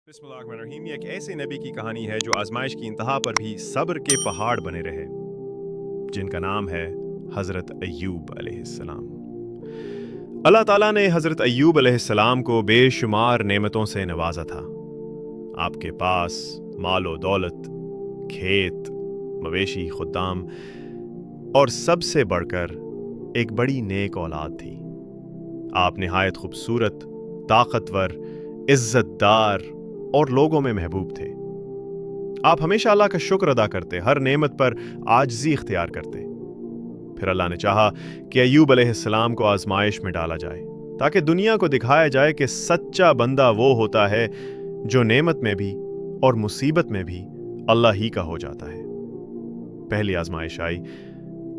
बिस्मिल्लाहिर्रहमानिर्रहीम। ये एक ऐसे नबी की कहानी है जो आजमाइश की इंतहा पर भी सब्र के पहाड़ बने रहे, जिनका नाम है हज़रत अय्यूब अलैहिस्सलाम। अल्लाह ताला ने हज़रत अय्यूब अलैहिस्सलाम को बेशुमार नेमतों से नवाजा था। आपके पास मालो दौलत, खेत, मवेशी, खुद्दाम और सबसे बढ़कर एक बड़ी नेक औलाद थी। आप निहायत खूबसूरत, ताकतवर, इज्जतदार और लोगों में महबूब थे। आप हमेशा अल्लाह का शुक्र अदा करते, हर नेमत पर आजिज़ी इख्तियार करते। फिर अल्लाह ने चाहा कि अय्यूब अलैहिस्सलाम को आजमाइश में डाला जाए, ताकि दुनिया को दिखाया जाए कि सच्चा बंदा वो होता है जो नेमत में भी और मुसीबत में भी अल्लाह ही का हो जाता है। पहली आजमाइश आई,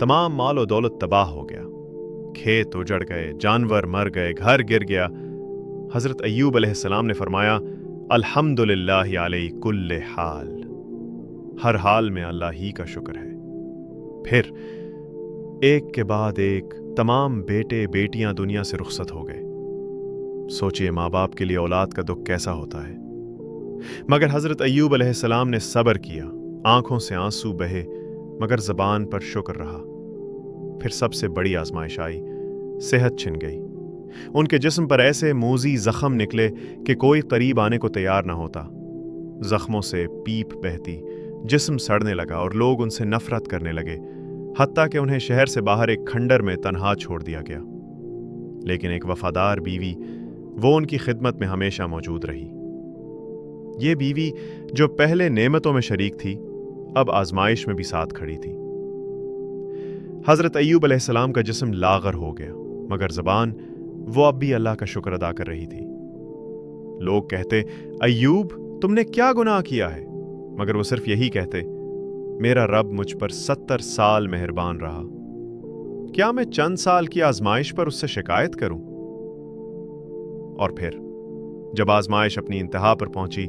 तमाम माल और दौलत तबाह हो गया, खेत उजड़ गए, जानवर मर गए, घर गिर गया। हज़रत अय्यूब अलैहिस्सलाम ने फरमाया, अल्हम्दुलिल्लाहि अला कुल्ले हाल, हर हाल में अल्लाह ही का शुक्र है। फिर एक के बाद एक तमाम बेटे बेटियां दुनिया से रुखसत हो गए। सोचिए माँ बाप के लिए औलाद का दुख कैसा होता है। मगर हज़रत अय्यूब अलैहिस्सलाम ने सब्र किया, आंखों से आंसू बहे मगर ज़बान पर शुक्र रहा। फिर सबसे बड़ी आजमाइश आई, सेहत छिन गई। उनके जिस्म पर ऐसे मूजी जख्म निकले कि कोई करीब आने को तैयार ना होता। जख्मों से पीप बहती, जिस्म सड़ने लगा और लोग उनसे नफरत करने लगे, हत्ता कि उन्हें शहर से बाहर एक खंडर में तन्हा छोड़ दिया गया। लेकिन एक वफादार बीवी, वो उनकी खिदमत में हमेशा मौजूद रही। ये बीवी जो पहले नेमतों में शरीक थी, अब आजमाइश में भी साथ खड़ी थी। हज़रत अय्यूब अलैहिस्सलाम का जिस्म लागर हो गया, मगर ज़बान वो अब भी अल्लाह का शुक्र अदा कर रही थी। लोग कहते, अय्यूब तुमने क्या गुनाह किया है? मगर वो सिर्फ यही कहते, मेरा रब मुझ पर 70 साल मेहरबान रहा, क्या मैं चंद साल की आजमाइश पर उससे शिकायत करूं? और फिर जब आजमाइश अपनी इंतहा पर पहुंची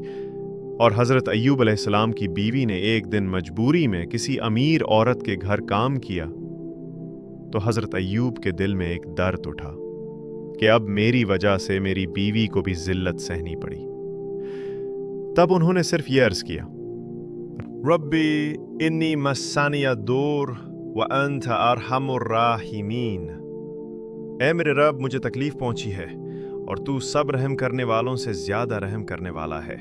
और हज़रत अय्यूब अलैहिस्सलाम की बीवी ने एक दिन मजबूरी में किसी अमीर औरत के घर काम किया, तो हज़रत अय्यूब के दिल में एक दर्द उठा कि अब मेरी वजह से मेरी बीवी को भी जिल्लत सहनी पड़ी। तब उन्होंने सिर्फ ये अर्ज किया, रब्बी इन्नी मस्सानिया दूर व अंत अरहमुर राहिमीन। ऐ मेरे रब, मुझे तकलीफ पहुंची है और तू सब रहम करने वालों से ज्यादा रहम करने वाला है।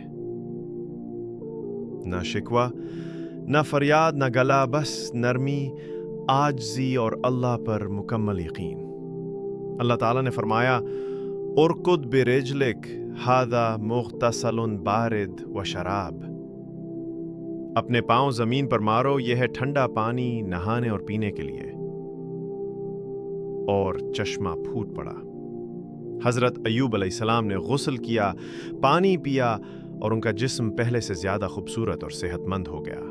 न शिकवा, न फरियाद, न गला, बस नरमी, आजजी और अल्लाह पर मुकम्मल यकीन। अल्लाह ताला ने फरमाया, उरकुद बिरिजलिक हादा मुग़तसलुन बारिद व शराब। अपने पांव जमीन पर मारो, यह है ठंडा पानी नहाने और पीने के लिए। और चश्मा फूट पड़ा। हज़रत अय्यूब अलैहिस्सलाम ने गुस्ल किया, पानी पिया और उनका जिस्म पहले से ज्यादा खूबसूरत और सेहतमंद हो गया।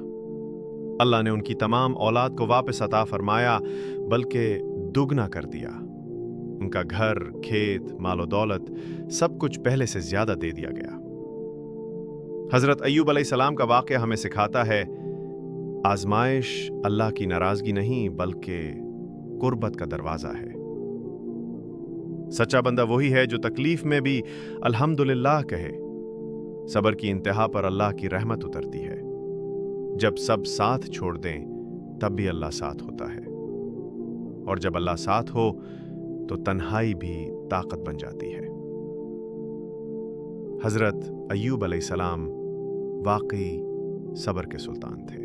अल्लाह ने उनकी तमाम औलाद को वापस अता फरमाया, बल्कि दुगना कर दिया। उनका घर, खेत, मालो दौलत सब कुछ पहले से ज्यादा दे दिया गया। हज़रत अय्यूब अलैहिस्सलाम का वाक़या हमें सिखाता है, आजमाइश अल्लाह की नाराजगी नहीं बल्कि कुर्बत का दरवाज़ा है। सच्चा बंदा वही है जो तकलीफ में भी अल्हम्दुलिल्लाह कहे। सब्र की इंतहा पर अल्लाह की रहमत उतरती है। जब सब साथ छोड़ दें तब भी अल्लाह साथ होता है, और जब अल्लाह साथ हो तो तन्हाई भी ताकत बन जाती है। हज़रत अय्यूब अलैहिस्सलाम वाकई सब्र के सुल्तान थे।